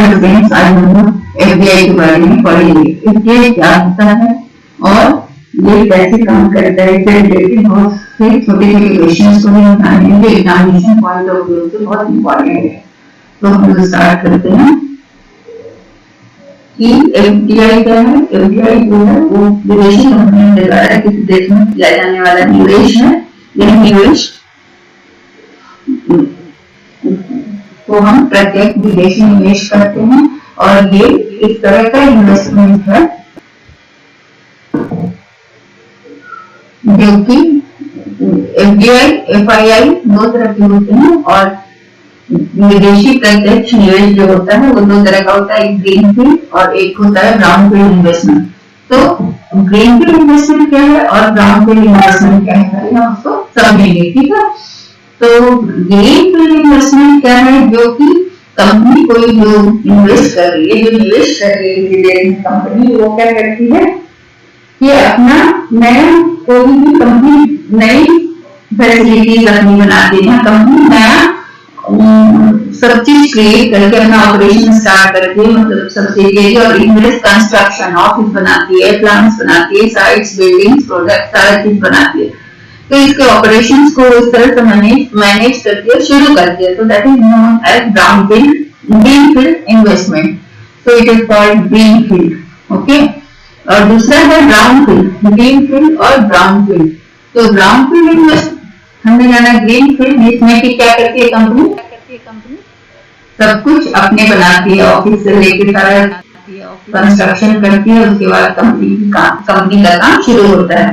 Friends आज हम लोग एफडीआई के बारे में पढ़ेंगे। एफडीआई क्या होता है और ये कैसे काम करता है, इससे रिलेटेड बहुत से छोटे छोटे क्वेश्चंस को भी हम जानेंगे। एग्जामिनेशन पॉइंट ऑफ व्यू से बहुत इंपॉर्टेंट है। तो हम लोग स्टार्ट करते हैं कि एफडीआई क्या है। एफडीआई जो है वो विदेशी कंपनियों के द्वारा किसी देश में किया जाने वाला निवेश है। यह निवेश तो हम प्रत्यक्ष विदेशी निवेश करते हैं और ये इस तरह का इन्वेस्टमेंट है जो कि एफडीआई एफआईआई दो तरह के होते हैं और विदेशी प्रत्यक्ष निवेश जो होता है वो दो तरह का होता है, एक ग्रीनफील्ड और एक होता है ब्राउनफील्ड इन्वेस्टमेंट। तो ग्रीनफील्ड इन्वेस्टमेंट क्या है और ब्राउनफील्ड इन्वेस्टमेंट क्या है हम उसको समझेंगे, ठीक है। तो ग्रीनफील्ड इन्वेस्टमेंट क्या है, जो कि कंपनी कोई जो इन्वेस्ट कर रही है, जो निवेश कर रही है कंपनी, वो क्या करती है कि अपना नया कोई भी कंपनी नई फैसिलिटीज अपनी बनाती है। कंपनी नया सब चीज क्रिएट करके अपना ऑपरेशन स्टार्ट करके मतलब सब्सिडियरी और इन्वेस्ट कंस्ट्रक्शन ऑफिस बनाती है, प्लांट्स बनाती है, साइट्स, बिल्डिंग्स, प्रोडक्ट सारा चीज बनाती है। तो इसके ऑपरेशंस को इस तरह से मैनेज करके शुरू करती है। तो that is known as greenfield investment. So it is called greenfield, okay. और दूसरा है ब्राउनफील्ड, ग्रीनफील्ड और ब्राउनफील्ड। तो ब्राउनफील्ड इन्वेस्टमेंट हमने जाना ग्रीनफील्ड, जिसमें कि क्या करती है कंपनी सब कुछ अपने बनाती है, ऑफिस से लेकर सारा कंस्ट्रक्शन करती है। उसके बाद कंपनी का काम शुरू होता है,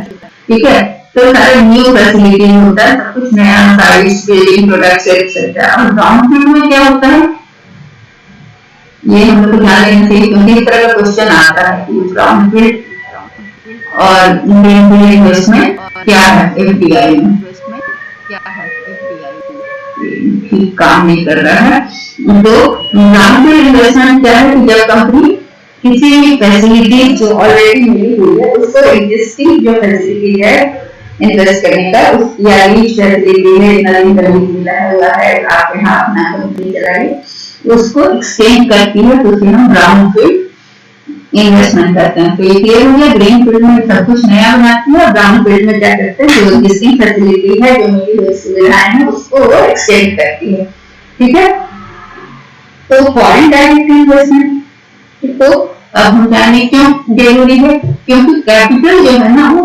ठीक है। तो सारे न्यू फैसिलिटी होता है, सब कुछ नया, साइट्स, बिल्डिंग, प्रोडक्ट्स एक्सेट्रा। और ब्राउनफील्ड में क्या होता है ये हम लोग को ध्यान देना चाहिए, क्योंकि इस तरह का क्वेश्चन आता है कि ब्राउनफील्ड और ग्रीनफील्ड इन्वेस्टमेंट क्या है एफडीआई में। ठीक काम नहीं कर रहा है। तो ब्राउनफील्ड इन्वेस्टमेंट क्या है कि जब कंपनी किसी भी फैसिलिटी जो ऑलरेडी मिली हुई है उसको एग्जिस्टिंग जो फैसिलिटी है इन्वेस्ट करने का, उस या रीच फैसिलिटी है, नई मिला हुआ है, आप यहाँ अपना कंपनी चलाइए, उसको एक्सटेंड करती है, तो उसे हम ब्राउनफील्ड इन्वेस्टमेंट करते हैं। तो ये क्लियर हो गया। ग्रीनफील्ड में सब कुछ नया बनाती है और ब्राउनफील्ड में क्या करते हैं, जो एग्जिस्टिंग फैसिलिटी है, जो मिली हुई सुविधाएं हैं, उसको वो एक्सटेंड करती है, ठीक है। तो फॉरेन डायरेक्ट इन्वेस्टमेंट, तो अब हम जाने क्यों जरूरी है, क्योंकि कैपिटल जो है ना वो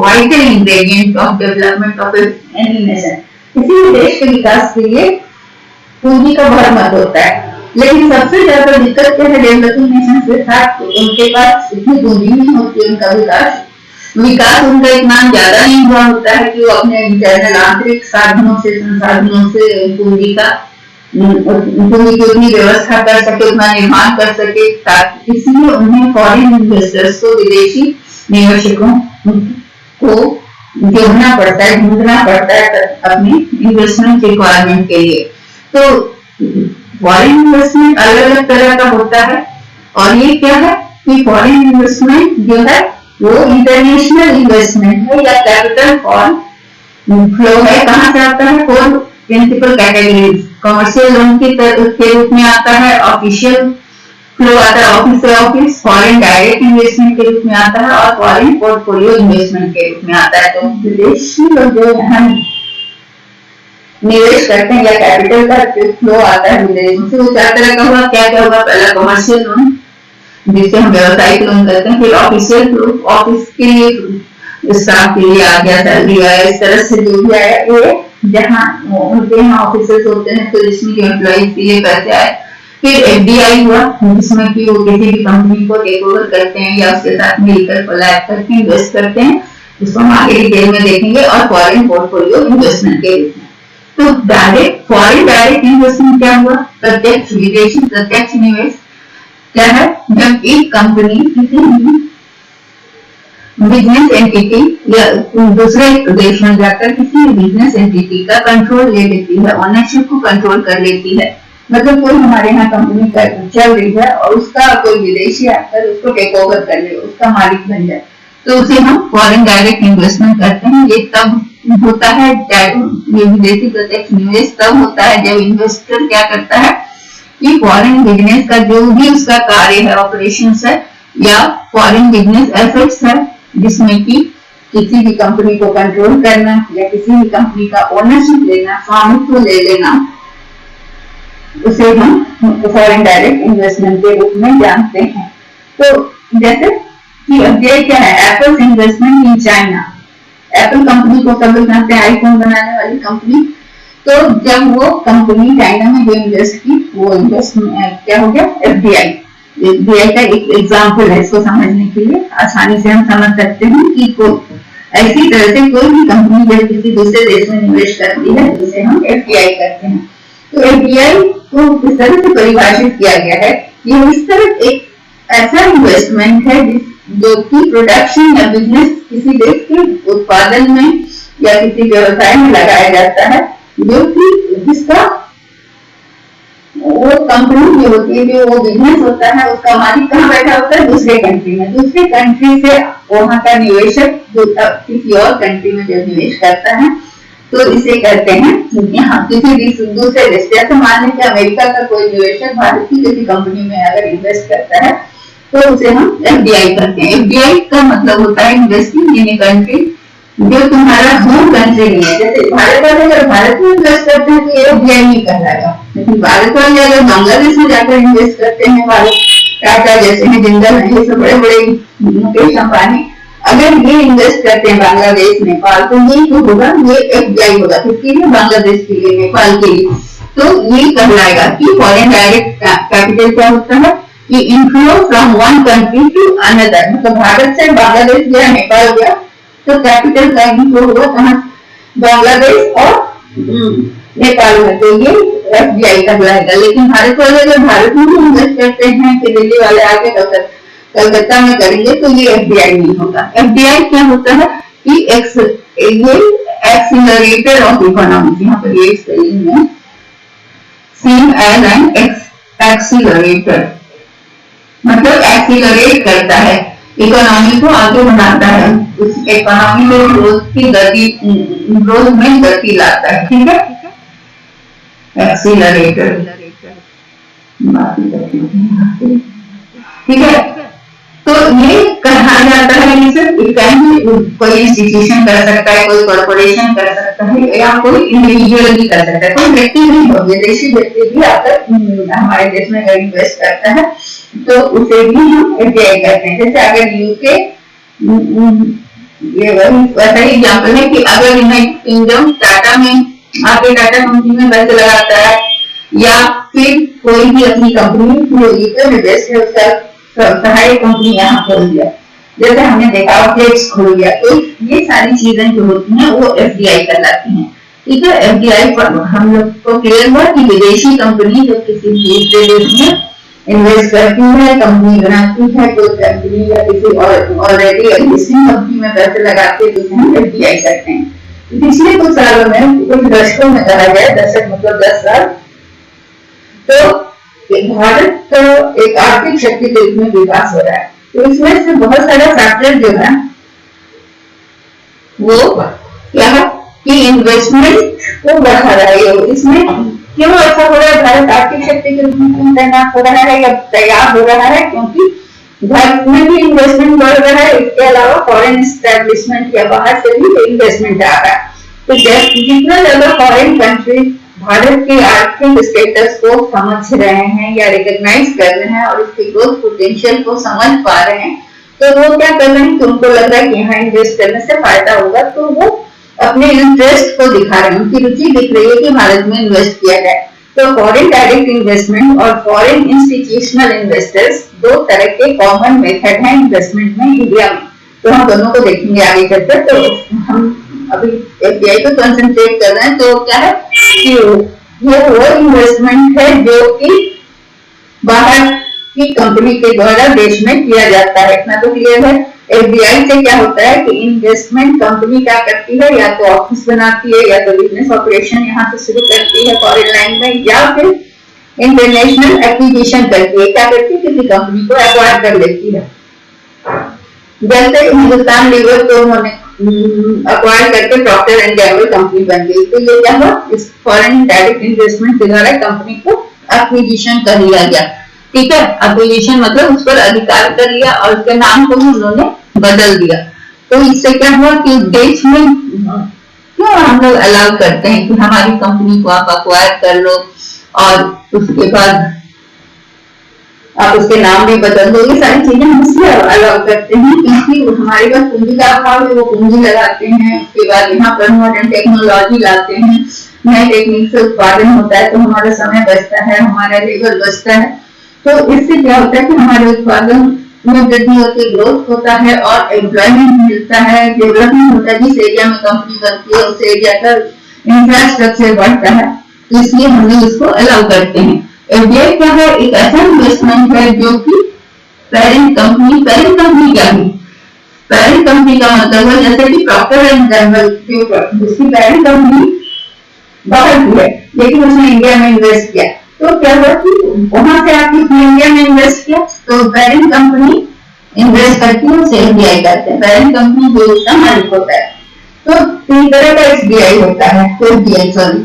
vital ingredient of development of any nation. किसी भी देश के विकास के लिए पूंजी का बहुत महत्व होता है, लेकिन सबसे ज्यादा दिक्कत क्या है डेवलपिंग नेशन के साथ, उनके पास इतनी पूंजी नहीं होती, उनका विकास उनका इतना ज्यादा नहीं हुआ होता है कि वो अपने इंटरनल आंतरिक संसाधनों से पूंजी की उतनी व्यवस्था कर सके, उतना निर्माण कर सके, इसलिए उन्हें फॉरेन इन्वेस्टर्स को, विदेशी निवेशकों को जोड़ना पड़ता है, ढूंढना पड़ता है अपनी इन्वेस्टमेंट रिक्वायरमेंट के लिए। तो फॉरेन इन्वेस्टमेंट अलग अलग तरह का होता है और ये क्या है कि फॉरेन इन्वेस्टमेंट जो है वो इंटरनेशनल इन्वेस्टमेंट है या कैपिटल फ्लो है। कहाँ से आता है, four principal categories, commercial loan के रूप में आता है, ऑफिशियल फ्लो आता है ऑफिस से ऑफिस, फॉरेन डायरेक्ट इन्वेस्टमेंट के रूप में आता है और फॉरेन पोर्टफोलियो इन्वेस्टमेंट के रूप में आता है। तो विदेशी लोग जो है निवेश करते हैं या कैपिटल का फ्लो आता है विदेशों से, वो चार तरह का हुआ। क्या क्या हुआ, पहला कमर्शियल लोन जिससे हम व्यवसायिक लोन करते हैं, फिर ऑफिशियल फ्लो, ऑफिस के लिए स्टाफ के लिए आ गया, सैलरी आया, इस तरह से जो भी आया ये जहाँ उनके यहाँ ऑफिसर्स होते हैं तो जिसमें एम्प्लॉइज के लिए पैसे आए। फिर एफडीआई हुआ जिसमें कि वो किसी भी कंपनी को टेक ओवर करते हैं या उसके साथ मिलकर कोलैब करके इन्वेस्ट करते हैं, जिसको हम आगे डिटेल में देखेंगे। और फॉरेन पोर्टफोलियो इन्वेस्टमेंट के रूप में, तो फॉरेन डायरेक्ट इन्वेस्टमेंट क्या हुआ, प्रत्यक्ष विदेशी प्रत्यक्ष निवेश क्या है, जब एक कंपनी किसी भी बिजनेस एंटिटी या दूसरे देश में जाकर किसी बिजनेस एंटिटी का कंट्रोल ले लेती है, ओनरशिप को कंट्रोल कर लेती है। मतलब कोई हमारे यहाँ कंपनी चल रही है और उसका कोई विदेशी आकर उसको टेक ओवर कर ले, उसका मालिक बन जाए, तो उसे हम फॉरेन डायरेक्ट इन्वेस्टमेंट करते हैं। ये तब होता है, ये विदेशी प्रत्यक्ष निवेश तब होता है जब इन्वेस्टर क्या करता है कि फॉरेन बिजनेस का जो भी उसका कार्य है, ऑपरेशन है या फॉरेन बिजनेस एसेट्स है, जिसमें कि किसी भी कंपनी को कंट्रोल करना या किसी भी कंपनी का ओनरशिप लेना, स्वामित्व ले लेना, उसे हम फॉरेन डायरेक्ट इन्वेस्टमेंट के रूप में जानते हैं। तो जैसे कि अब ये क्या है, Apple investment in China. Apple company को सब लोग जानते हैं, आईफोन बनाने वाली कंपनी। तो जब वो कंपनी चाइना में जो इन्वेस्ट की, वो इन्वेस्टमेंट क्या हो गया, एफडीआई। एफडीआई का एक एग्जाम्पल है, इसको समझने के लिए आसानी से हम समझ सकते हैं कि ऐसी तरह से कोई भी कंपनी जब किसी दूसरे देश में निवेश करती है, जिसे हम एफडीआई करते हैं। तो एफडीआई को इस तरह से परिभाषित किया गया है कि इस तरह एक ऐसा इन्वेस्टमेंट है जो कि प्रोडक्शन या बिजनेस किसी देश के उत्पादन में या किसी व्यवसाय में लगाया जाता है, जो कि जिसका वो कंपनी जो होती है, जो वो बिजनेस होता है, उसका मालिक कहाँ बैठा होता है, दूसरे कंट्री में। दूसरे कंट्री से वहां का निवेशक जो किसी और कंट्री में जब निवेश करता है, तो इसे करते हैं यहाँ किसी दूसरे देश। जैसे मान लें कि अमेरिका का कोई निवेशक भारत की किसी कंपनी में अगर इन्वेस्ट करता है, तो उसे हम एफडीआई करते हैं। एफडीआई का मतलब होता है इन्वेस्टिंग इन ए कंट्री जो तुम्हारा होम कंट्री नहीं है। जैसे भारत वाले अगर भारत में इन्वेस्ट करते हैं तो ये एफडीआई नहीं कहलाएगा, लेकिन भारत वाले अगर बांग्लादेश में जाकर इन्वेस्ट करते हैं, भारत टाटा जैसे हैं, जिंदल है, ये सब बड़े बड़े मुकेश अंबानी अगर ये इन्वेस्ट करते हैं बांग्लादेश, नेपाल, तो ये जो होगा ये एफडीआई होगा, किसके लिए, बांग्लादेश के लिए, नेपाल के लिए। तो ये कहलाएगा कि फॉरेन डायरेक्ट कैपिटल क्या होता है कि inflow from one country to another. मतलब भारत से बांग्लादेश गया, नेपाल गया, तो कैपिटल का इनफ्लो हुआ कहाँ, बांग्लादेश और नेपाल में, तो ये एफडीआई कहलाएगा। लेकिन भारत वाले अगर भारत में भी इन्वेस्ट करते हैं कि दिल्ली वाले आके कलकत्ता में करेंगे, तो ये एफडीआई नहीं होगा। एफडीआई क्या होता है कि ये एक्सीलरेटर ऑफ इकोनॉमी, यहाँ पर ये स्पेलिंग है, सेम एज एन एक्सीलरेटर, मतलब एक्सीलरेट करता है, इकोनॉमी को आगे बढ़ाता है, उस इकोनॉमी में ग्रोथ की गति, ग्रोथ में गति लाता है। ठीक है, एक्सीलरेटर। ठीक है, तो ये कहा जाता है कि सिर्फ कोई इंस्टीट्यूशन कर सकता है, कोई कॉर्पोरेशन कर सकता है, या कोई इंडिविजुअल भी कर सकता है, कोई व्यक्ति भी हो, विदेशी व्यक्ति भी आकर हमारे देश में अगर इन्वेस्ट करता है तो उसे भी हम एफडीआई करते हैं। जैसे अगर यूके, ये वैसा ही एग्जाम्पल है कि अगर यूनाइटेड किंगडम टाटा में आके टाटा कंपनी में पैसे लगाता है, या फिर कोई भी अपनी कंपनी जो यूके में बेस्ड है उसका सहायक कंपनी यहाँ खोल दिया, जैसे हमने देखा फ्लेक्स खोल दिया, तो ये सारी चीजें जो होती हैं वो एफडीआई कहलाती हैं। ठीक है, एफडीआई पर हम लोग को क्लियर हुआ कि विदेशी कंपनी जो किसी दूसरे देश में इन्वेस्ट करती है, कंपनी बनाती है, कोई कंपनी या किसी ऑलरेडी एग्जिस्टिंग कंपनी में पैसे लगाते हैं, तो हम एफडीआई करते हैं। पिछले कुछ सालों में, कुछ दशकों में कहा गया, दशक मतलब 10 साल, तो भारत तो एक आर्थिक शक्ति के रूप में विकास हो रहा है। तो इसमें से बहुत सारे फैक्टर जो है वो क्या है कि इन्वेस्टमेंट को बढ़ा रहा है। इसमें क्यों ऐसा हो रहा है, भारत आर्थिक शक्ति के रूप में क्यों तैनात हो रहा है या तैयार हो रहा है, क्योंकि भारत में भी इन्वेस्टमेंट बढ़ रहा है, इसके अलावा फॉरेन एस्टेब्लिशमेंट या बाहर से भी इन्वेस्टमेंट आ रहा है। तो जितना ज्यादा फॉरेन कंट्री भारत के आर्थिक स्टेटस को समझ रहे हैं या रिकॉग्नाइज कर रहे हैं और इसके ग्रोथ पोटेंशियल को समझ पा रहे हैं, तो वो क्या कर रहे हैं कि उनको लग रहा है कि यहाँ इन्वेस्ट करने से फायदा होगा, तो वो अपने इंटरेस्ट को दिखा रहे हैं, उनकी रुचि दिख रही है कि भारत में इन्वेस्ट किया जाए। तो फॉरेन डायरेक्ट इन्वेस्टमेंट और फॉरेन इंस्टीट्यूशनल इन्वेस्टर्स दो तरह के कॉमन मेथड हैं इन्वेस्टमेंट में इंडिया में। तो हम दोनों को देखेंगे आगे चलकर। तो हम अभी एफडीआई पे कंसंट्रेट कर रहे हैं। तो क्या है कि ये वो इन्वेस्टमेंट है जो कि बाहर की कंपनी के द्वारा देश में किया जाता है, इतना तो क्लियर है। एफडीआई से क्या होता है कि इन्वेस्टमेंट कंपनी क्या करती है, या तो ऑफिस बनाती है या तो बिजनेस ऑपरेशन यहाँ से शुरू करती है फॉरेन लाइन में, या फिर इंटरनेशनल एक्विजिशन करती है, क्या करती है, किसी कंपनी को एक्वायर कर लेती है। जैसे हिंदुस्तान लीवर को उन्होंने एक्वायर करके प्रॉक्टर एंड गैम्बल कंपनी बन गई, तो ये क्या हुआ, इस फॉरेन डायरेक्ट इन्वेस्टमेंट के द्वारा कंपनी को एक्विजिशन कर लिया गया। ठीक है, एक्विजिशन मतलब उस पर अधिकार कर लिया और उसके नाम को भी उन्होंने बदल दिया। तो इससे क्या हुआ कि देश में क्यों हम लोग अलाउ करते हैं कि हमारी कंपनी को आप अक्वायर कर लो और उसके बाद आप उसके नाम भी बदल दो, ये सारी चीजें हम इसलिए अलाउ करते हैं क्योंकि हमारे पास पूंजी का अभाव है, वो पूंजी लगाते हैं, उसके बाद यहाँ पर मॉडर्न टेक्नोलॉजी लाते हैं, नए टेक्निक से उत्पादन होता है, तो हमारा समय बचता है, हमारा लेबर बचता है। तो इससे क्या होता है कि हमारे उत्पादन में वृद्धि होती है, ग्रोथ होता है और एम्प्लॉयमेंट मिलता है, डेवलपमेंट होता है। जिस एरिया में कंपनी बनती है उस एरिया का इंफ्रास्ट्रक्चर बढ़ता है, तो इसलिए हम लोग इसको अलाउ करते हैं। एफडीआई क्या है? एक ऐसा इन्वेस्टमेंट है जो कि पेरेंट कंपनी क्या है? पेरेंट कंपनी का मतलब है जैसे कि प्रॉक्टर एंड गैम्बल जिसकी पेरेंट कंपनी बाहर की है लेकिन उसने इंडिया में इन्वेस्ट किया, तो क्या हुआ कि वहां से आके इंडिया में इन्वेस्ट किया, तो पेरेंट कंपनी इन्वेस्ट करती है, उसे एफडीआई करते हैं। पेरेंट कंपनी जो उसका मालिक होता है। तो तीन तरह का एफडीआई होता है, FDI sorry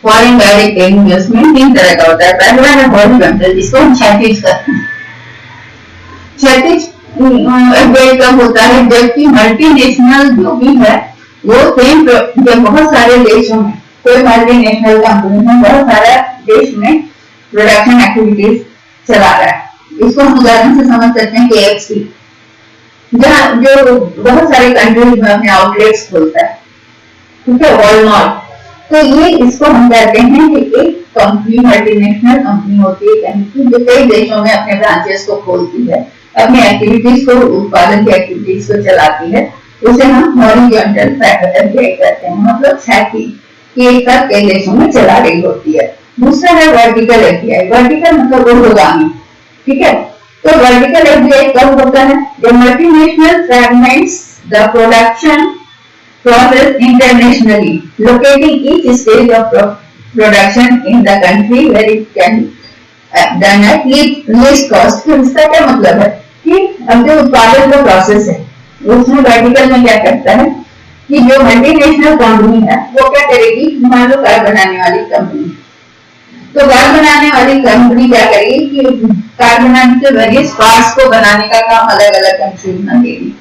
foreign direct investment तीन तरह का होता है। पहला है हॉरिजॉन्टल, जिसको हम क्षैतिज करते हैं। क्षैतिज एफडीआई कब होता है? जबकि मल्टीनेशनल जो भी है वो सेम जब बहुत सारे देशों में कोई मल्टीनेशनल कंपनी में बहुत सारा देश में प्रोडक्शन एक्टिविटीज चला रहा है। इसको हम उदाहरण से समझ सकते हैं KFC, जहाँ जो बहुत सारे कंट्रीज में अपने आउटलेट्स खोलता है। ठीक है, वॉलमार्ट। तो ये इसको हम कहते हैं कि एक कंपनी मल्टीनेशनल कंपनी होती है जो कई देशों में अपने ब्रांचेस को खोलती है, अपनी एक्टिविटीज को, उत्पादन की एक्टिविटीज को चलाती है, उसे हम हॉरिजॉन्टल एफडीआई कहते हैं, मतलब क्षैतिज कि एक साथ कई देशों में चला रही होती है। दूसरा है वर्टिकल एफडीआई। वर्टिकल मतलब ऊर्ध्वगामी। ठीक है, तो वर्टिकल एफडीआई कब होता है? जब multinational fragments the production process internationally, locating each stage of production in the country where it can done at least cost। इसका क्या मतलब है कि अब जो उत्पादन का प्रोसेस है उसमें वर्टिकल में क्या करता है कि जो मल्टीनेशनल कंपनी है वो क्या करेगी, मान लो कार बनाने वाली कंपनी, तो कार बनाने वाली कंपनी क्या करेगी कि कार बनाने के वेरियस पार्ट्स को बनाने का काम अलग अलग कंट्रीज में देगी।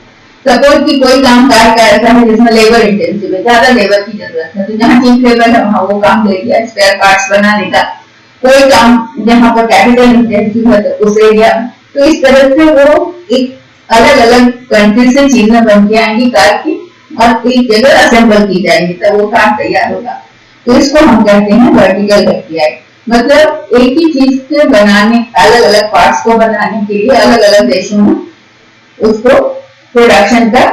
सपोज कि कोई काम कार का ऐसा है जिसमें लेबर इंटेंसिव है, ज्यादा लेबर की जरूरत है, तो जहाँ चीप लेबर है वहाँ वो काम दे दिया स्पेयर पार्ट्स बनाने का। कोई काम जहाँ पर कैपिटल इंटेंसिव है तो उस एरिया, तो इस तरह से वो एक अलग अलग कंट्री से चीजें बन के आएंगी कार की और एक जगह असेंबल की जाएंगी, तब वो कार तैयार होगा। तो इसको हम कहते हैं वर्टिकल एफडीआई। मतलब एक ही चीज से बनाने, अलग अलग पार्ट्स को बनाने के लिए अलग अलग देशों में उसको प्रोडक्शन का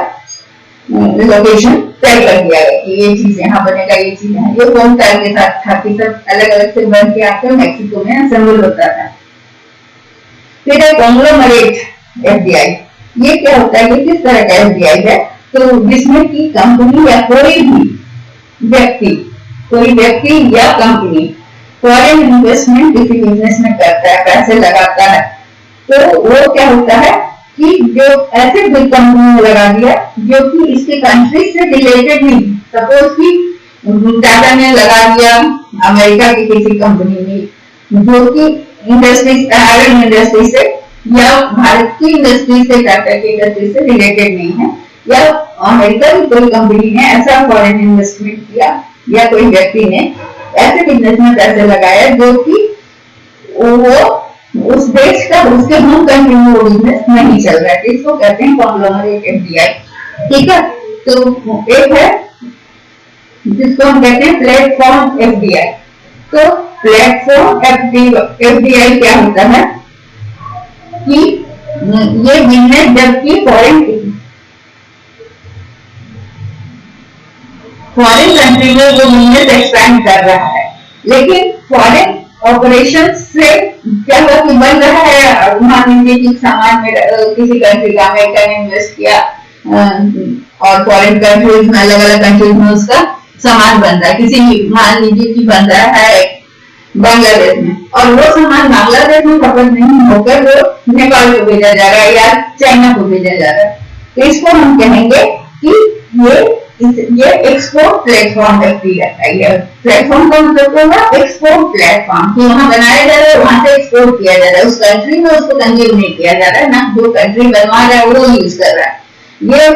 लोकेशन तय कर दिया गया कि ये चीज यहाँ बनेगा, ये चीज है। ये कौन टाइम के साथ था कि सब अलग अलग से बन के आकर मैक्सिको में असेंबल होता था। फिर है कॉन्ग्लोमरेट एफडीआई। ये क्या होता है? ये किस तरह का एफडीआई है? तो जिसमें की कंपनी या कोई व्यक्ति या कंपनी फॉरेन इन्वेस्टमेंट किसी बिजनेस में करता है, पैसे लगाता है, तो वो क्या होता है कि जो ऐसे कोई कंपनी ने लगा दिया जो कि इसके कंट्री से रिलेटेड नहीं। सपोज कि टाटा ने लगा दिया अमेरिका की किसी कंपनी में जो कि इंडस्ट्रीज, आयरन इंडस्ट्री से या भारत की इंडस्ट्री से, टाटा की इंडस्ट्री से रिलेटेड नहीं है, या अमेरिका की कोई कंपनी ने ऐसा फॉरेन इन्वेस्टमेंट किया या कोई व्यक्ति ने ऐसे बिजनेस में पैसे लगाया जो कि वो उस देश का, उसके होम कंट्री में वो बिजनेस नहीं चल रहा है, इसको कहते हैं कॉन्ग्लोमरेट एफडीआई। ठीक है, तो एक है जिसको हम कहते हैं प्लेटफॉर्म एफडीआई। तो प्लेटफॉर्म एफडीआई क्या होता है कि ये बिजनेस जबकि फॉरेन कंट्री में वो बिजनेस एक्सपैंड कर रहा है, लेकिन फॉरेन ऑपरेशन से क्या हुआ कि बन रहा है, मान लीजिए कि सामान में किसी कंट्री का अमेरिका ने इन्वेस्ट किया और फॉरेन कंट्रीज में, अलग अलग कंट्रीज में उसका सामान बन रहा है। किसी मान लीजिए कि बन रहा है बांग्लादेश में और वो सामान बांग्लादेश में खपत नहीं होकर वो नेपाल को भेजा जा रहा है या चाइना को भेजा जा रहा है, तो इसको हम कहेंगे कि ये ये एक्सपोर्ट प्लेटफॉर्म है। प्लेटफॉर्म का मतलब क्या हुआ? एक्सपोर्ट प्लेटफॉर्म, कि वहाँ बनाया जा रहा है, वहां से एक्सपोर्ट किया जा रहा है, उस कंट्री में उसको कंज्यूम नहीं किया जा रहा है, ना जो कंट्री बनवा रहा है वो यूज कर रहा है, ये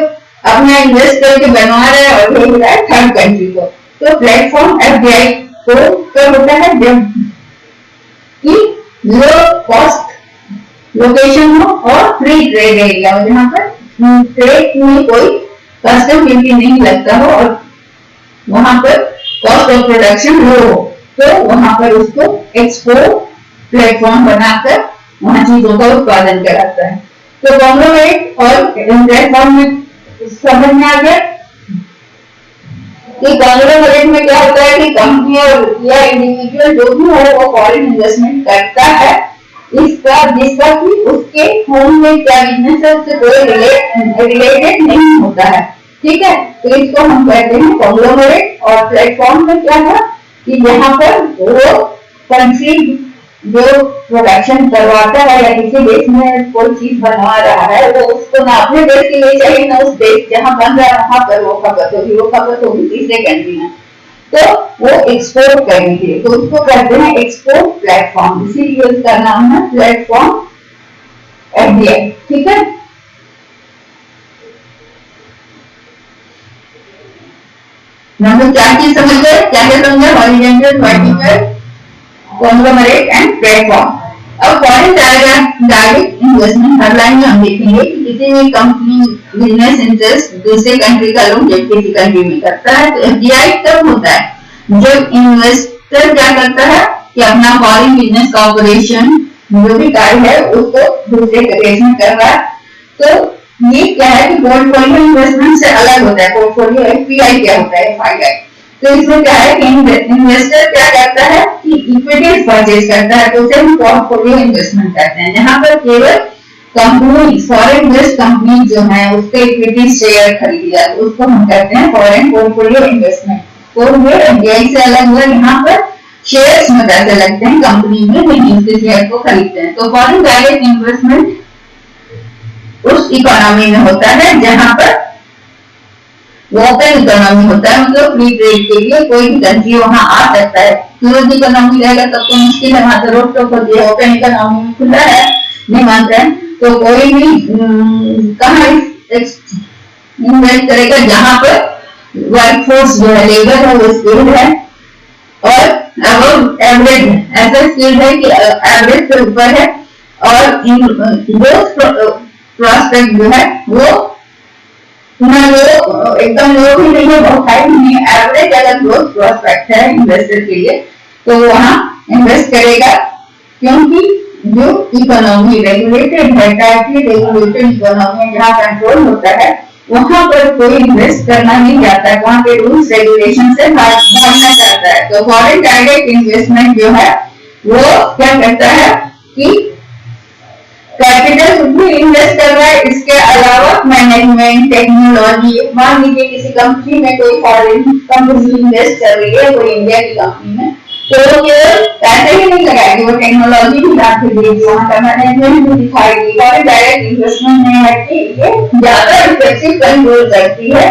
अपना इन्वेस्ट करके बनवा रहा है और भेज रहा है थर्ड कंट्री को। तो प्लेटफॉर्म एफडीआई को कब होता है? जब कि लो कॉस्ट लोकेशन हो और फ्री ट्रेड एरिया हो, जहाँ पर ट्रेड में कोई कस्टम ड्यूटी नहीं लगता हो और वहां पर कॉस्ट ऑफ प्रोडक्शन लो हो, तो वहां पर उसको एक्सपोर्ट प्लेटफॉर्म बनाकर वहां चीजों का उत्पादन कराता है। तो कॉन्ग्लोमरेट और प्लेटफॉर्म में समझ में आ गया कि कॉन्ग्लोमरेट में क्या होता है कि कंपनी या इंडिविजुअल जो भी हो वो फॉरेन इन्वेस्टमेंट करता है इसका, जिसका कि उसके होम में क्या बिजनेस है उससे कोई रिलेटेड नहीं होता है। ठीक है, तो इसको हम कहते हैं कॉन्ग्लोमरेट। और प्लेटफॉर्म में क्या है कि यहाँ पर वो कंट्री जो प्रोडक्शन करवाता है या किसी देश में कोई चीज बनवा रहा है, वो उसको ना अपने देश के लिए चाहिए ना उस देश जहाँ बन रहा है वहां पर वो खपत होगी तीसरे कंट्री में, तो वो एक्सपोर्ट करने के लिए, तो उसको कहते हैं एक्सपोर्ट प्लेटफॉर्म, इसीलिए उसका नाम है प्लेटफॉर्म एफडीआई। ठीक है, नंबर 4 चीज समझ गए? क्या क्या समझा? Horizontal, vertical, conglomerate and platform. अब फॉरेन डायरेक्ट इन्वेस्टमेंट हर लाइन में हम देखेंगे कि किसी भी कंपनी बिजनेस इंटरेस्ट दूसरे कंट्री का लोन जब किसी कंट्री में करता है तो एफडीआई तब होता है जब इन्वेस्टर क्या करता है कि अपना फॉरेन बिजनेस का ऑपरेशन जो भी कार्य है उसको दूसरे देश में कर रहा है। तो ये क्या है कि पोर्टफोलियो इन्वेस्टमेंट से अलग होता है। पोर्टफोलियो एफपीआई क्या होता है? एफआईआई। तो इसमें क्या है कि इन्वेस्टर क्या करता है कि इक्विटीज परचेज करता है, तो उसे हम पोर्टफोलियो इन्वेस्टमेंट करते हैं, जहां पर केवल कंपनी फॉरेन बेस्ड कंपनी जो है उसके इक्विटी शेयर खरीदी जाए उसको हम कहते हैं फॉरेन पोर्टफोलियो इन्वेस्टमेंट। तो ये एफडीआई से अलग हुआ, यहाँ पर शेयर्स में पैसे लगते हैं कंपनी में, नहीं उसके शेयर को खरीदते हैं। तो फॉरेन डायरेक्ट इन्वेस्टमेंट उस इकोनॉमी में होता है जहां पर वो ओपन इकोनॉमी होता है, मतलब फ्री ट्रेड के लिए कोई भी कंट्री वहां आ सकता है। क्लोज इकोनॉमी रहेगा तब तो मुश्किल है, वहां तो रोक टोक होती है। ओपन इकोनॉमी में खुला है, नहीं मानते हैं तो कोई भी कहाँ इन्वेस्ट करेगा जहां पर वर्कफोर्स जो है, लेबर है वो स्किल्ड है और अब एवरेज ऐसा स्किल्ड है कि एवरेज से ऊपर है और ग्रोथ प्रोस्पेक्ट जो है वो ना लो एकदम लो भी नहीं है, बहुत हाई नहीं है, एवरेज अगर ग्रोथ प्रोस्पेक्ट है इन्वेस्टर के लिए तो वहां इन्वेस्ट करेगा, क्योंकि जो इकोनॉमी रेगुलेटेड है, टाइटली रेगुलेटेड इकोनॉमी है जहाँ कंट्रोल होता है, वहां पर कोई इन्वेस्ट करना नहीं चाहता है, वहां के रूल्स रेगुलेशन से भागना चाहता है। तो फॉरेन डायरेक्ट इन्वेस्टमेंट जो है वो क्या करता है कि कैपिटल भी इन्वेस्ट कर रहा है, इसके अलावा मैनेजमेंट, टेक्नोलॉजी, मान लीजिए किसी कंपनी में कोई फॉरेन कंपनी इन्वेस्ट कर रही है कोई इंडिया की कंपनी में, तो वो केवल पैसे ही नहीं लगाएगी, वो टेक्नोलॉजी भी ला के देगी, वहाँ का मैनेजमेंट भी दिखाएगी। फॉरेन डायरेक्ट इन्वेस्टमेंट में है कि ये ज्यादा इफेक्टिव कंट्रोल करती है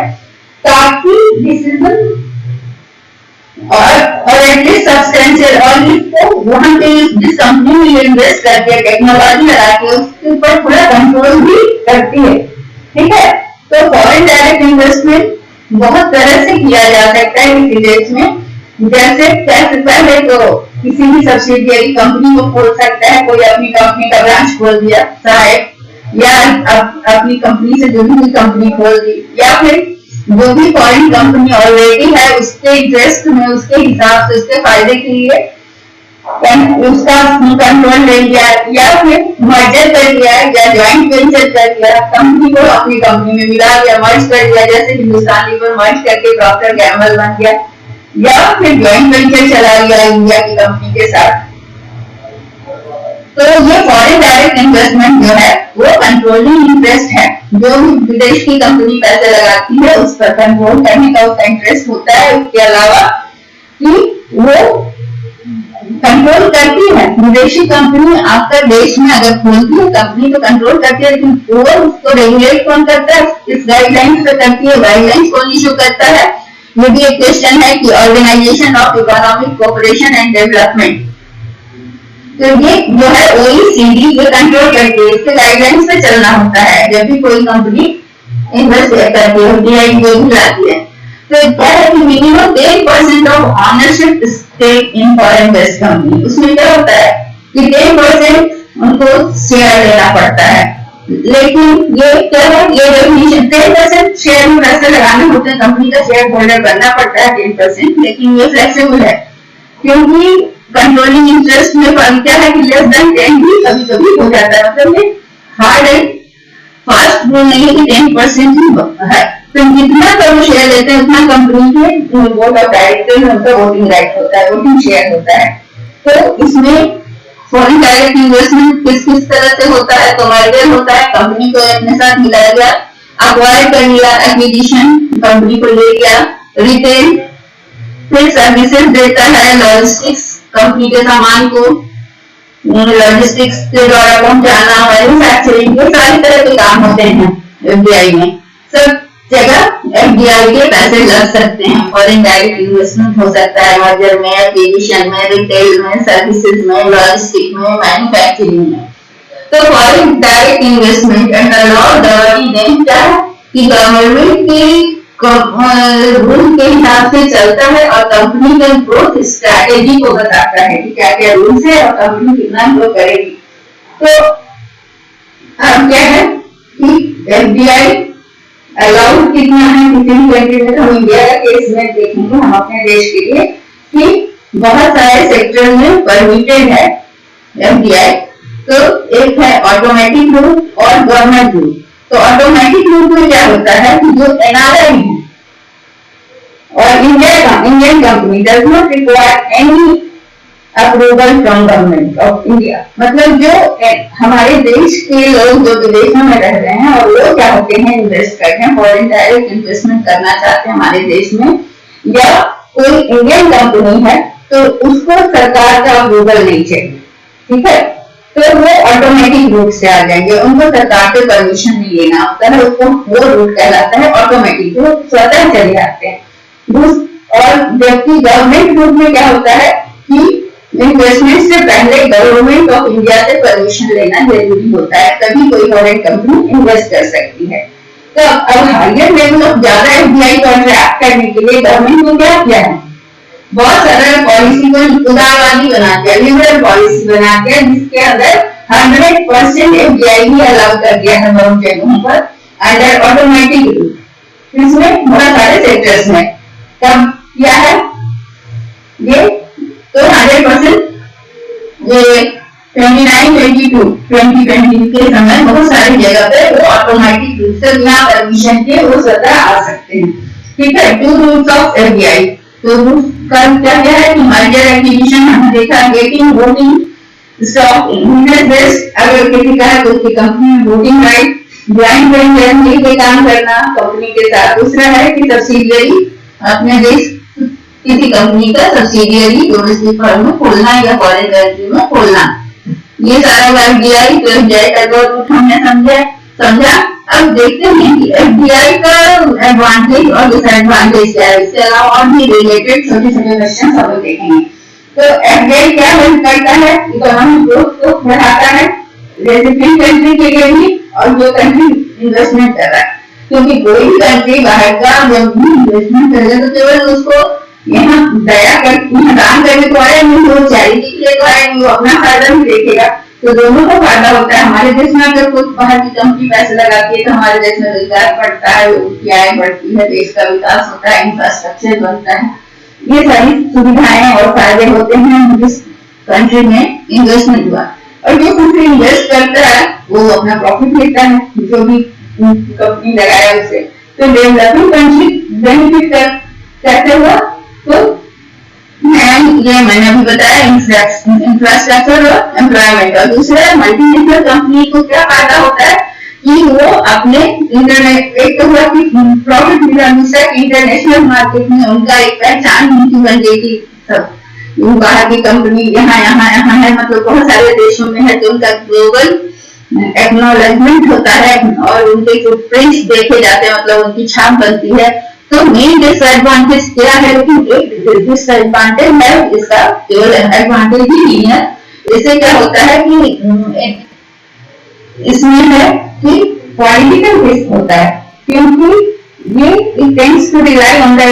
ताकि डिसीजन और एटलीस्ट सब्सटेंशियल और इसको वहां पे जिस कंपनी में इन्वेस्ट करती है टेक्नोलॉजी लगा के उसके ऊपर पूरा कंट्रोल भी करती है। ठीक है, तो फॉरेन डायरेक्ट इन्वेस्टमेंट बहुत तरह से किया जा सकता है किसी देश में। जैसे पहले तो किसी भी सब्सिडियरी कंपनी को खोल सकता है, कोई अपनी कंपनी का ब्रांच खोल दिया सहायक, या अपनी कंपनी से जुड़ी हुई कंपनी खोल दी, या फिर जो भी फॉरेन कंपनी ऑलरेडी है उसके इंटरेस्ट में, उसके हिसाब से, उसके फायदे के लिए उसका कंट्रोल ले लिया, या फिर मर्जर कर लिया या ज्वाइंट वेंचर कर लिया, कंपनी को अपनी कंपनी में मिला दिया, मर्ज कर दिया, जैसे हिंदुस्तान लीवर मर्ज करके प्रॉक्टर गैमल बन गया, या फिर ज्वाइंट वेंचर चला लिया इंडिया की कंपनी के साथ। तो ये फॉरेन डायरेक्ट इन्वेस्टमेंट जो है वो कंट्रोलिंग इंटरेस्ट है, जो विदेश की कंपनी पैसे लगाती है उस पर कंट्रोल करने का उसका इंटरेस्ट होता है। उसके अलावा कि वो कंट्रोल करती है। विदेशी कंपनी आपका देश में अगर खोलती है कंपनी तो कंट्रोल करती है, लेकिन वो उसको रेगुलेट कौन करता है? इस गाइडलाइंस पे करती है। गाइडलाइंस कौन इशू करता है? ये भी एक क्वेश्चन है कि organisation of economic cooperation and development, तो ये जो है OECD ये कंट्रोल करती है, इसके गाइडलाइंस पे चलना होता है जब भी कोई कंपनी इन्वेस्ट करती है, FDI जो भी लाती है। तो क्या है कि minimum 10% of ownership stake in foreign based company, उसमें क्या होता है कि 10% उनको शेयर लेना पड़ता है। लेकिन ये क्या है, ये डेफिनेशन 10% शेयर में पैसे लगाने होते हैं, कंपनी का शेयर होल्डर बनना पड़ता है 10%, लेकिन ये फ्लेक्सिबल है क्योंकि कंट्रोलिंग इंटरेस्ट में फर्म क्या है कि लेस देन 10 भी कभी कभी हो जाता है, मतलब ये हार्ड एंड फास्ट रूल नहीं है कि 10% ही है। तो जितना कम शेयर लेते हैं उतना कंपनी के बोर्ड ऑफ डायरेक्टर में उनका वोटिंग राइट होता है, वोटिंग शेयर होता है। तो इसमें फॉरेन डायरेक्ट इन्वेस्टमेंट किस किस तरह से होता है? तो मर्जर होता है, कंपनी को अपने साथ मिलाया गया, अक्वायर कर लिया, एक्विजिशन कंपनी को ले गया, रिटेल फिर सर्विसेज देता है, लॉजिस्टिक्स कंपनी के सामान को लॉजिस्टिक्स के द्वारा पहुंचाना, मैन्युफैक्चरिंग, ये सारी तरह के काम होते हैं FDI में। सब जगह FDI के पैसे लग सकते हैं। फॉरेन डायरेक्ट इन्वेस्टमेंट हो सकता है मर्जर में, एक्विजिशन में, रिटेल में, सर्विसेज में, लॉजिस्टिक में, मैन्युफैक्चरिंग में। तो foreign direct investment under law governing क्या है कि गवर्नमेंट की रूल के हिसाब से चलता है और कंपनी के ग्रोथ स्ट्रैटेजी को बताता है कि क्या क्या रूल्स है और कंपनी कितना ग्रो करेगी। तो अब क्या है कि FDI अलाउड कितना है किसी भी कंट्री में, तो हम इंडिया का केस में देखेंगे हम अपने देश के लिए कि बहुत सारे सेक्टर में परमिटेड है FDI। तो एक है ऑटोमेटिक रूट और गवर्नमेंट रूट। तो ऑटोमेटिक रूट में क्या होता है कि जो NRI है और Indian company does not require any approval from government of India, मतलब जो हमारे देश के लोग जो विदेशों में रह रहे हैं और वो क्या होते हैं इन्वेस्ट करते हैं, फॉरेन डायरेक्ट इन्वेस्टमेंट करना चाहते हैं हमारे देश में, या कोई इंडियन कंपनी है तो उसको सरकार का अप्रूवल नहीं चाहिए, ठीक है, तो वो ऑटोमेटिक रूट से आ जाएंगे, उनको सरकार से परमिशन नहीं लेना होता है, उसको वो रूट कहलाता है ऑटोमेटिक, वो स्वतः चले जाते हैं। और जबकि गवर्नमेंट रूट में क्या होता है कि इन्वेस्टमेंट से पहले गवर्नमेंट ऑफ इंडिया से परमिशन लेना जरूरी होता है, तभी कोई फॉरेन कंपनी इन्वेस्ट कर सकती है। तो अब हायर लेवल ऑफ ज्यादा FDI को अट्रैक्ट करने के लिए गवर्नमेंट ने क्या किया है, बहुत सारा पॉलिसी को उदारवादी बना दिया, लिबरल पॉलिसी बना दिया, जिसके अंदर 100% FDI ही अलाउ कर दिया है बहुत जगहों पर अंडर ऑटोमेटिक रूट। इसमें बहुत सारे सेक्टर्स में तब क्या है ये, तो 100% ये 2020 के समय बहुत सारी जगह पे वो ऑटोमेटिक रूप से बिना परमिशन के वो स्वतः आ सकते हैं, ठीक है। 2 रूट्स ऑफ FDI, तो रूट्स का क्या है कि मर्जर एक्विजिशन हमने देखा, getting voting stock unit based, अगर किसी का है तो उसकी कंपनी में वोटिंग राइट, ज्वाइंट वेंचर मिलकर काम करना कंपनी के साथ। दूसरा है कि सब्सिडियरी अपने देश किसी कंपनी का सब्सिडियरी डोमेस्टिक फर्म में खोलना या फॉरेन कंट्री में खोलना, ये सारा FDI तो FDI का रूट हमने समझा। अब देखते हैं कि FDI का एडवांटेज और डिसएडवांटेज क्या है, इसके अलावा और भी रिलेटेड छोटे छोटे क्वेश्चन हम देखेंगे। तो FDI क्या हेल्प करता है, इकोनॉमिक ग्रोथ को बढ़ाता है रेसिपिएंट कंट्री के लिए भी और जो कंट्री इन्वेस्टमेंट कर रहा है, क्योंकि कोई भी कंट्री बाहर का जब भी इन्वेस्टमेंट करेगा तो केवल उसको यहाँ दया कर दान करने को आया नहीं, वो चैरिटी के लिए तो आया नहीं, वो अपना फायदा भी देखेगा, तो दोनों को फायदा होता है। हमारे देश में अगर कोई बाहर की कंपनी पैसे लगाती है तो हमारे देश में रोजगार बढ़ता है, उसकी आय बढ़ती है, देश का विकास होता है, इंफ्रास्ट्रक्चर बनता है, ये सारी सुविधाएं और फायदे होते हैं जिस कंट्री में इन्वेस्टमेंट हुआ। और जो कंट्री इन्वेस्ट करता है वो अपना प्रॉफिट लेता है, जो भी कंपनी लगाया उसे, तो डेवलपिंग कंट्री बेनिफिट कैसे हुआ, तो ये मैंने अभी बताया इंफ्रास्ट्रक्चर और एम्प्लॉयमेंट। और दूसरा मल्टीनेशनल कंपनी को क्या फायदा होता है कि वो अपने इंटरनेट, एक तो हुआ कि प्रॉफिट मिला, दूसरा इंटरनेशनल मार्केट में उनका एक पहचान उनकी बन गई थी सब, बाहर की कंपनी यहाँ यहाँ यहाँ है, मतलब बहुत सारे देशों में है, तो उनका ग्लोबल एक्नॉलेजमेंट होता है और उनके फुटप्रिंट्स देखे जाते हैं, मतलब उनकी छाप बनती है। तो मेन डिसएडवांटेज क्या है, लेकिन एक डिसएडवांटेज है इसका, केवल एडवांटेज ही नहीं है। इससे क्या होता है कि इसमें है कि पॉलिटिकल रिस्क होता है, क्योंकि ये it tends to rely on the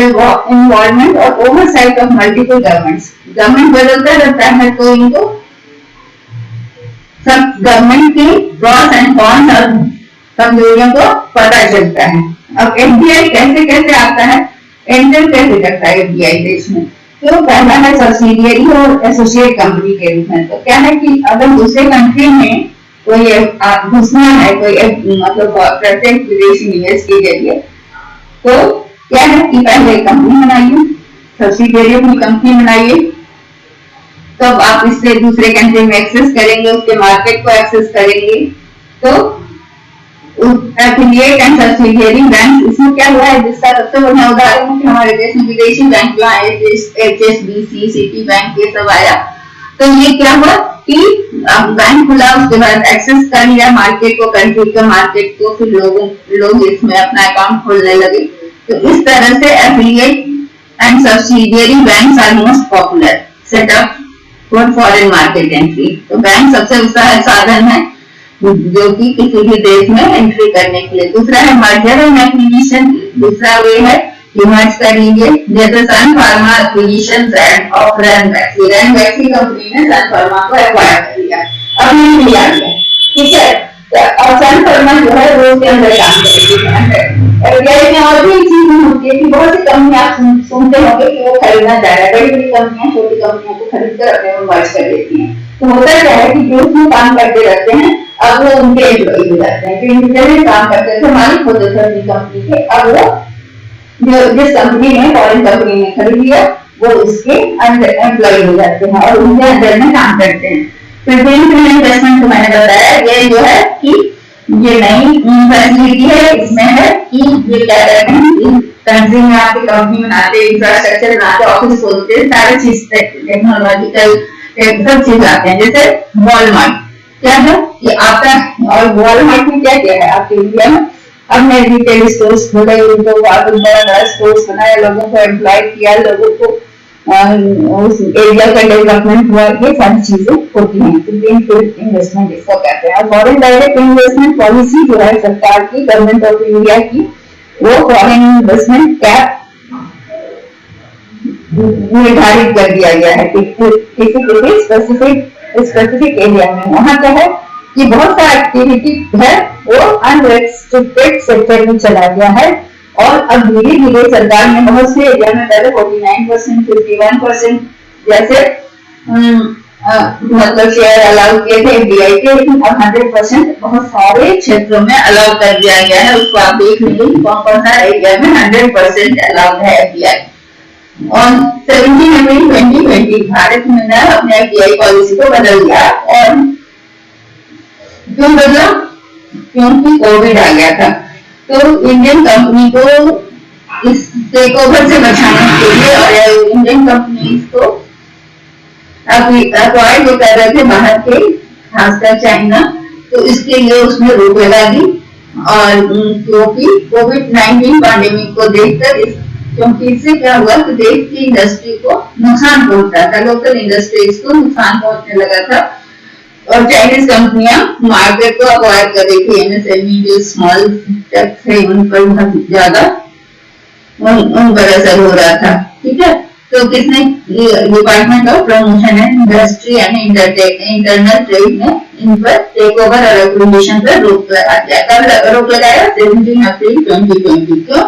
involvement और oversight of multiple governments। Government बदलता रहता है तो इनको सब गवर्नमेंट के प्रॉस एंड कॉन्स और कमजोरियों को पता चलता है। अब एफडीआई कैसे कैसे आता है, एंटर कैसे करता है एफडीआई देश में, तो पहला है सब्सिडियरी और एसोसिएट कंपनी के रूप में। तो क्या है कि अगर दूसरे कंट्री में कोई घुसना है, कोई मतलब प्रत्येक विदेशी निवेश के जरिए, तो क्या है कि पहले कंपनी बनाइए, सब्सिडियरी अपनी कंपनी बनाइए, तब आप इससे दूसरे कंट्री में एक्सेस करेंगे, उसके मार्केट को एक्सेस करेंगे। तो एफिलिएट एंड सब्सिडियरी बैंक, इसमें क्या हुआ है, जिसका सबसे बढ़िया उदाहरण है कि हमारे देश में विदेशी बैंक जो है, HSBC, सिटी बैंक, ये सब आया। तो ये क्या हुआ कि बैंक खुला, उसके बाद एक्सेस कर लिया मार्केट को, कंट्री के मार्केट को, फिर लोग इसमें अपना अकाउंट खोलने लगे। तो इस तरह से affiliate and subsidiary banks are most popular setup for foreign market entry. तो बैंक सबसे उत्साह साधन है जो कि किसी भी देश में एंट्री करने के लिए। दूसरा है मर्जर एंड एक्विजिशन, दूसरा वे है कि मर्ज कर लीजिए, जैसे Sun Pharma acquisition of Ranbaxy company ने सन फार्मा को एक्वायर कर लिया, अब ये मिल आ गया, ठीक है। और सन फार्मा जो है वो उसके अंदर काम करेगी। एफडीआई में और भी चीजें होती है कि बहुत सी कंपनियां आप सुनते होंगे कि वो खरीदना चाह रहे हैं, बड़ी बड़ी कंपनियां छोटी कंपनियों को खरीद कर अपने में मर्ज कर देती हैं। तो होता क्या है कि जो उसमें काम करते रहते हैं, अब वो उनके एम्प्लॉय हो जाते हैं, जो इंडिविजुअली काम करते थे, मालिक होते थे अपनी कंपनी के, अब वो जिस कंपनी ने फॉरेन कंपनी ने खरीद लिया, वो उसके एम्प्लॉय हो जाते हैं और उनके अंदर में काम करते हैं। फिर इन्वेस्टमेंट को मैंने बताया, ये जो है कि ये नई फैसिलिटी है, इसमें है कि ये क्या कहते हैं, कंट्री में आपकी कंपनी बनाते, इंफ्रास्ट्रक्चर बनाते, ऑफिस खोलते, सारे चीज टेक्नोलॉजिकल सब चीज आते हैं। जैसे वॉलमार्ट क्या है कि आपका, और वॉलमार्ट में क्या क्या है आपके इंडिया में, हमने रिटेल स्टोर्स खोले, उनको बड़ा स्टोर्स बनाया, लोगों को एम्प्लॉय किया, लोगों को उस एरिया का डेवलपमेंट हुआ, ये सारी चीजें होती हैं। तो ग्रीनफील्ड इन्वेस्टमेंट इसको कहते हैं। और फॉरेन डायरेक्ट इन्वेस्टमेंट पॉलिसी जो है सरकार की, गवर्नमेंट ऑफ इंडिया की, वो फॉरेन इन्वेस्टमेंट कैप निर्धारित कर दिया गया है किसी स्पेसिफिक एरिया में। वहां क्या है कि बहुत सारा एक्टिविटी है वो अनरेस्ट्रिक्टेड सेक्टर में चला गया है, और अब धीरे धीरे सरकार ने बहुत से एरिया में, पहले 49%, 51% जैसे मतलब शेयर अलाउ किए थे एफडीआई के, लेकिन अब 100% बहुत सारे क्षेत्रों में अलाउ कर दिया गया है। उसको आप देख लीजिए कौन कौन सा एरिया में 100% अलाउड है एफडीआई। और 17 अप्रैल 2020 भारत ने अपने एफडीआई पॉलिसी को बदल दिया। और क्यों बदला? क्योंकि कोविड आ गया था। तो इंडियन कंपनी को इस टेक ओवर से बचाने के लिए, और इंडियन कंपनीज को अक्वायर जो कर रहे थे बाहर के, खासकर चाइना, तो इसके लिए उसने रोक लगा दी। और क्योंकि कोविड-19 पैंडेमिक को देखकर, क्योंकि इससे क्या हुआ कि देश की इंडस्ट्री को नुकसान पहुंचा था, लोकल इंडस्ट्रीज को नुकसान पहुंचने लगा था, और चाइनीज कंपनियां मार्केट को अक्वायर कर रही थी। एमएसएमई जो स्मॉल टेक थे उन पर बहुत ज्यादा उन पर असर हो रहा था, ठीक है। तो किसने, department of promotion and industry and internal trade ने इन पर टेक ओवर और एक्विजिशन पर रोक लगा दिया। कब रोक लगाया? 17 अप्रैल 2020 को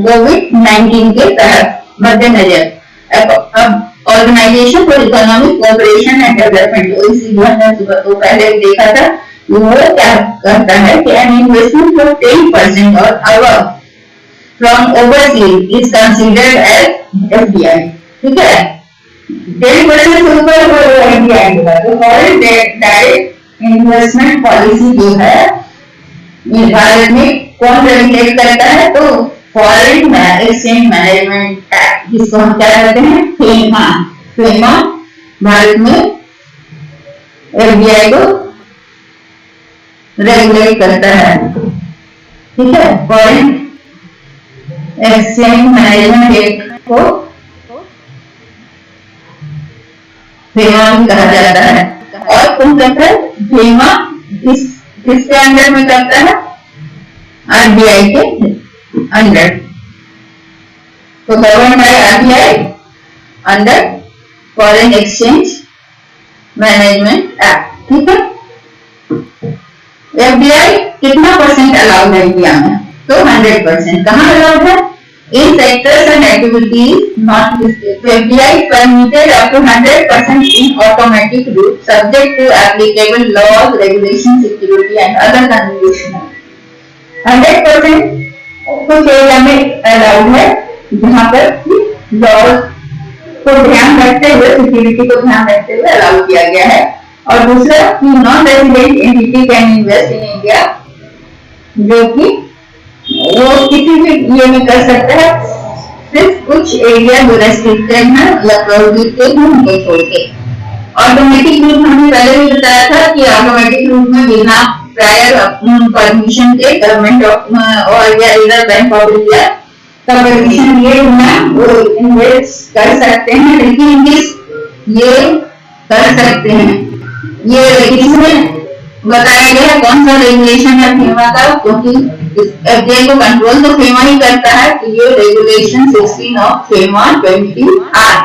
कोविड-19 के तहत मद्देनजर। अब organisation for economic cooperation and development, OECD तो पहले देखा था, वो क्या करता है कि एन इन्वेस्टमेंट फॉर 10% और above from overseas is considered as FDI, ठीक है। 10% से ऊपर वो एफडीआई होगा। तो फॉरेन डायरेक्ट इन्वेस्टमेंट पॉलिसी जो है भारत में कौन रेगुलेट करता है? तो फॉरेन एक्सचेंज मैनेजमेंट एक्ट जिसको हम क्या कहते हैं, फेमा। फेमा भारत में एफडीआई को रेगुलेट करता है, ठीक है। फॉरेन एक्सचेंज मैनेजमेंट एक्ट को फेमा भी कहा जाता है। और कौन करता है फेमा, किसके अंडर में करता है, आरबीआई के अंडर। तो govern by RBI under foreign exchange management act, ठीक है। एफडीआई कितना परसेंट अलाउड है इंडिया में, तो 100%। कहाँ अलाउड है, in sectors and activities not listed. FDI permitted up to 100% in automatic route subject to applicable laws, regulation, security and other condition. 100% कुछ area में अलाउड है जहां पर लॉज को ध्यान रखते हुए, सिक्योरिटी को ध्यान रखते हुए अलाउ किया गया है। और दूसरा कि non resident entity can invest in India, जो कि वो किसी भी ये में कर सकता है, सिर्फ कुछ एरिया जो रेस्ट्रिक्टेड है या प्रोहिबिटेड है उनको छोड़ के। ऑटोमेटिक रूट हमने पहले भी बताया था कि ऑटोमेटिक रूट में बिना प्रायर परमिशन के गवर्नमेंट और या रिजर्व बैंक ऑफ इंडिया का परमिशन लिए बिना वो इन्वेस्ट कर सकते हैं। लेकिन ये कर सकते हैं, ये इसमें बताया गया कौन सा रेगुलेशन है फेमा का, क्योंकि एफडीआई को कंट्रोल तो फेमा ही करता है। तो ये regulation 16 of FEMA 20 R.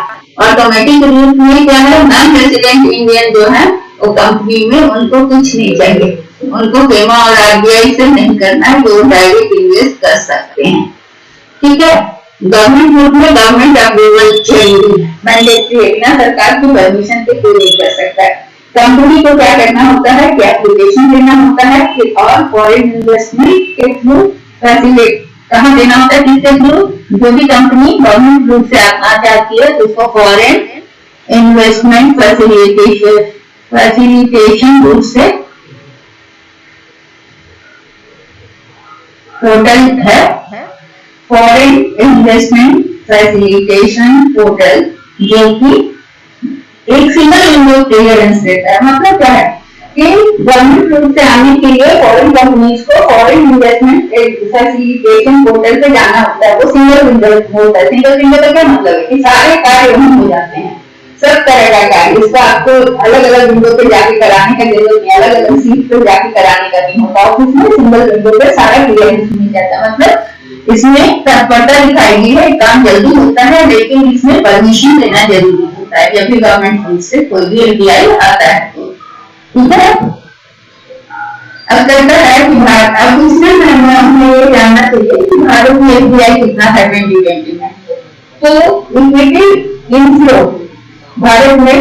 Automatic route में क्या है, नॉन रेजिडेंट इंडियन जो है वो कंपनी में उनको कुछ नहीं चाहिए, उनको फेमा और आरबीआई से नहीं करना है, वो डायरेक्ट इन्वेस्ट कर सकते हैं, ठीक है। गवर्नमेंट रूट में गवर्नमेंट अप्रूवल चाहिए, मैंडेटरी है, बिना सरकार की परमिशन के कोई नहीं कर सकता है। कंपनी को क्या करना होता है कि एप्लीकेशन देना होता है कि और फॉरेन इन्वेस्टमेंट के थ्रू फैसिलिटेट कहाँ देना होता है, किसके थ्रू, जो भी कंपनी गवर्नमेंट रूप से आना चाहती है तो उसको फॉरेन इन्वेस्टमेंट फैसिलिटेशन रूप से पोर्टल है, फॉरेन इन्वेस्टमेंट फैसिलिटेशन पोर्टल, जो कि एक सिंगल विंडो क्लियरेंस देता है। मतलब क्या है कि गवर्नमेंट रूप से आने के लिए फॉरेन कंपनीज को फॉरेन इन्वेस्टमेंट फैसिलिटेशन पोर्टल पे जाना होता है। वो सिंगल विंडो होता है। सिंगल विंडो का क्या मतलब है कि सारे कार्य वहीं हो जाते हैं, सब तरह का कार्य। इसका आपको अलग अलग विंडो पे जाके कराने का जरूरत नहीं, अलग अलग सीट पे जाके कराने का नहीं होता। ऑफिस में सिंगल विंडो पे सारा क्लियरेंस मिल जाता है। मतलब इसमें तत्परता दिखाई गई है, काम जल्दी होता है, लेकिन इसमें परमिशन लेना जरूरी होता है जब भी गवर्नमेंट रूप से कोई भी एफडीआई आता है, ठीक है। अब कहता है कि भारत, अब इसमें हमें ये जानना चाहिए कि भारत में एफडीआई कितना है 2020 में। तो इक्विटी इनफ्लो भारत में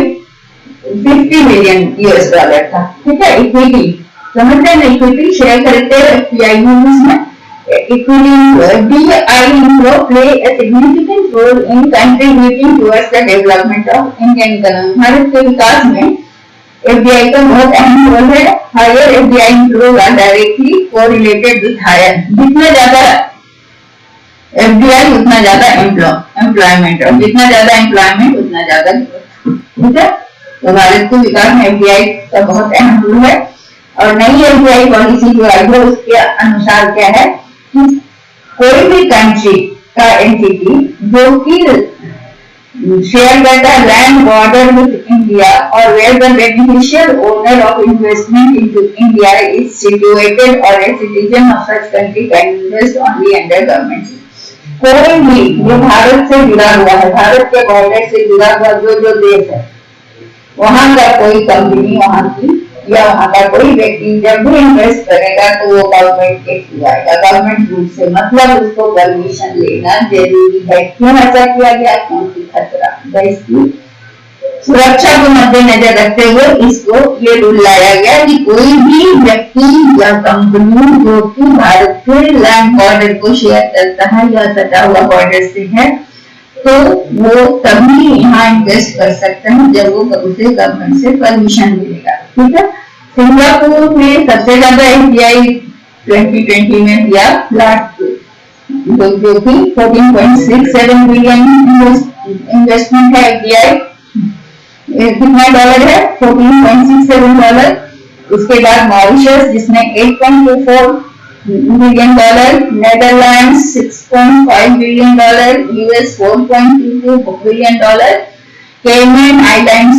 50 मिलियन यूएस डॉलर था, ठीक है। इक्विटी समझते हैं, इक्विटी शेयर खरीदते हैं एफडीआई में। Equity DI inflow play a significant role in contributing towards the development of Indian economy. Bharat के विकास में एफडीआई का बहुत अहम रोल है। Higher FDI inflow are directly correlated with higher, जितना ज्यादा एफडीआई उतना ज्यादा एम्प्लॉयमेंट, और जितना ज्यादा एम्प्लॉयमेंट उतना ज्यादा ग्रोथ, ठीक है। तो भारत के विकास में एफडीआई का बहुत अहम रोल है। और नई एफडीआई पॉलिसी जो आई है उसके अनुसार क्या है, कोई भी कंट्री का एंटिटी जो कि शेयर करता है लैंड बॉर्डर विद इंडिया और where the beneficial owner of investment into India is situated और a citizen of such country can invest only under government. कोई भी जो भारत से जुड़ा हुआ है, भारत के बॉर्डर से जुड़ा हुआ जो देश है, वहां का कोई कंपनी, वहां की या वहां का कोई व्यक्ति जब भी इन्वेस्ट करेगा तो वो गवर्नमेंट के थ्रू आएगा, गवर्नमेंट रूप से। मतलब उसको परमिशन लेना जरूरी है। क्यों ऐसा किया गया, क्योंकि खतरा, देश की सुरक्षा को मद्देनजर रखते हुए इसको ये रूल लाया गया कि कोई भी व्यक्ति या कंपनी जो कि भारत के लैंड बॉर्डर को शेयर करता है या सटा हुआ बॉर्डर से है, तो वो तभी यहाँ इन्वेस्ट कर सकते हैं जब वो उसे गवर्नमेंट से परमिशन मिलेगा, ठीक है। सिंगापुर में सबसे ज्यादा एफडीआई 2020 में दिया, जो कि 14.67 बिलियन इन्वेस्टमेंट है एफडीआई। कितना डॉलर है? $14.67। उसके बाद मॉरिशस जिसमें $8.24 billion, Netherland $6.5 billion, US $4.22 billion, Cayman Islands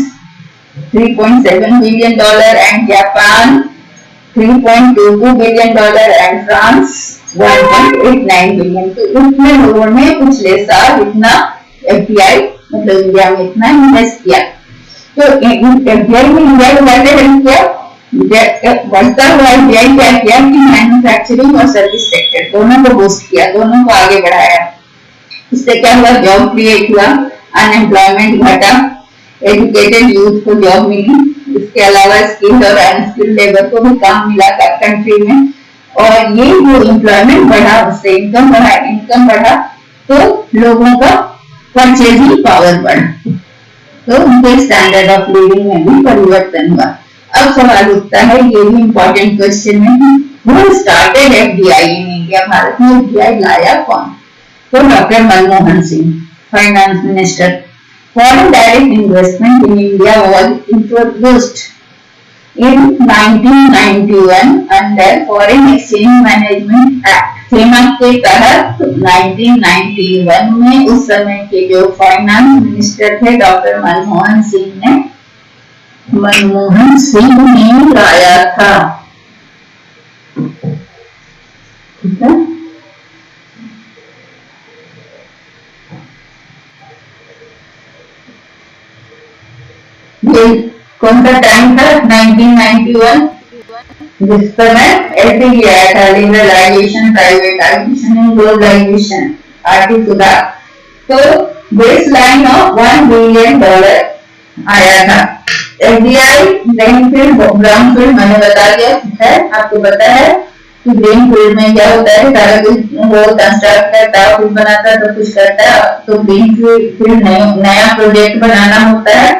$3.7 billion and Japan $3.22 billion and France 1.89 billion. तो इतने लोगों ने पिछले साल इतना एफडीआई मतलब इंडिया में इतना इन्वेस्ट किया। तो एफडीआई में इंडिया को कैसे हेल्प किया? बढ़ता हुआ एफडीआई क्या किया कि मैन्युफैक्चरिंग और सर्विस सेक्टर दोनों को बूस्ट किया, दोनों को आगे बढ़ाया। इससे क्या हुआ? जॉब क्रिएट हुआ, अनएम्प्लॉयमेंट घटा, एजुकेटेड यूथ को जॉब मिली, इसके अलावा स्किल्ड और अनस्किल्ड लेबर को भी काम मिला कंट्री में। और ये जो एम्प्लॉयमेंट बढ़ा उससे इनकम बढ़ा तो लोगों का परचेजिंग पावर बढ़ा, तो उनके स्टैंडर्ड ऑफ लिविंग में भी परिवर्तन हुआ। अब सवाल उठता है, ये भी इम्पोर्टेंट क्वेश्चन है, who started FDI in India? Bharat में एफडीआई लाया कौन? तो doctor Manmohan Singh, finance minister. Foreign direct investment in India was introduced in 1991 under Foreign Exchange Management Act। FEMA के तहत 1991 में उस समय के जो फाइनेंस मिनिस्टर थे डॉक्टर मनमोहन सिंह ने लाया था। ठीक है, ये कौन सा टाइम था? 1991, जिस समय एलपीजी आया था, liberalisation, privatisation and globalisation, article सुधा। तो बेस लाइन ऑफ $1 बिलियन आया था। एफडीआई ग्रीनफील्ड ब्राउनफील्ड मैंने बता दिया है, आपको पता है कि ग्रीनफील्ड में क्या होता है, सारा कुछ वो कंस्ट्रक्ट करता है, कुछ बनाता है, तो कुछ करता है। तो ग्रीनफील्ड नया प्रोजेक्ट बनाना होता है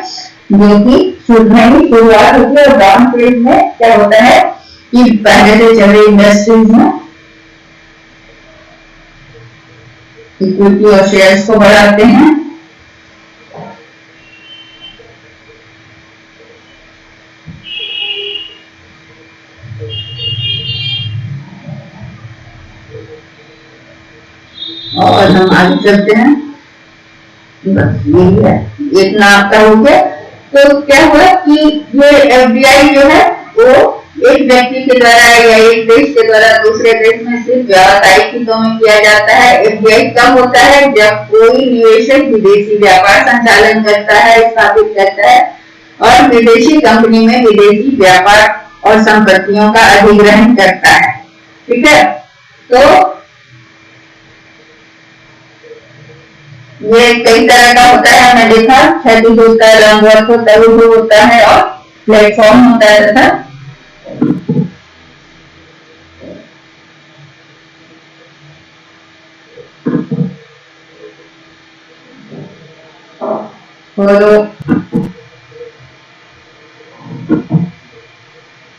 जो कि शुरुआत होती है। और ब्राउनफील्ड में क्या होता है कि पहले से चले इंडस्ट्रीज में इक्विटी और शेयर्स को बढ़ाते हैं। और हम आगे चलते हैं, बस यही है, इतना आपका हो गया। तो क्या हुआ कि ये एफडीआई जो है वो एक व्यक्ति के द्वारा या एक देश के द्वारा दूसरे देश में सिर्फ व्यावसायिक हितों में किया जाता है। एफडीआई कब होता है? जब कोई निवेशक विदेशी व्यापार संचालन करता है, स्थापित करता है और विदेशी कंपनी में विदेशी व्यापार और संपत्तियों का अधिग्रहण करता है। ठीक है, तो ये कई तरह का होता है, हमने देखा क्षैतिज होता है, लंबवत होता है, ऊर्ध्व होता है और प्लेटफॉर्म होता है तथा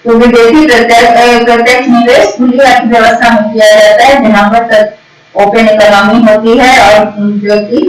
तो विदेशी प्रत्यक्ष निवेश खुली अर्थव्यवस्था में किया जाता है, जहाँ पर ओपन इकोनॉमी होती है और जो कि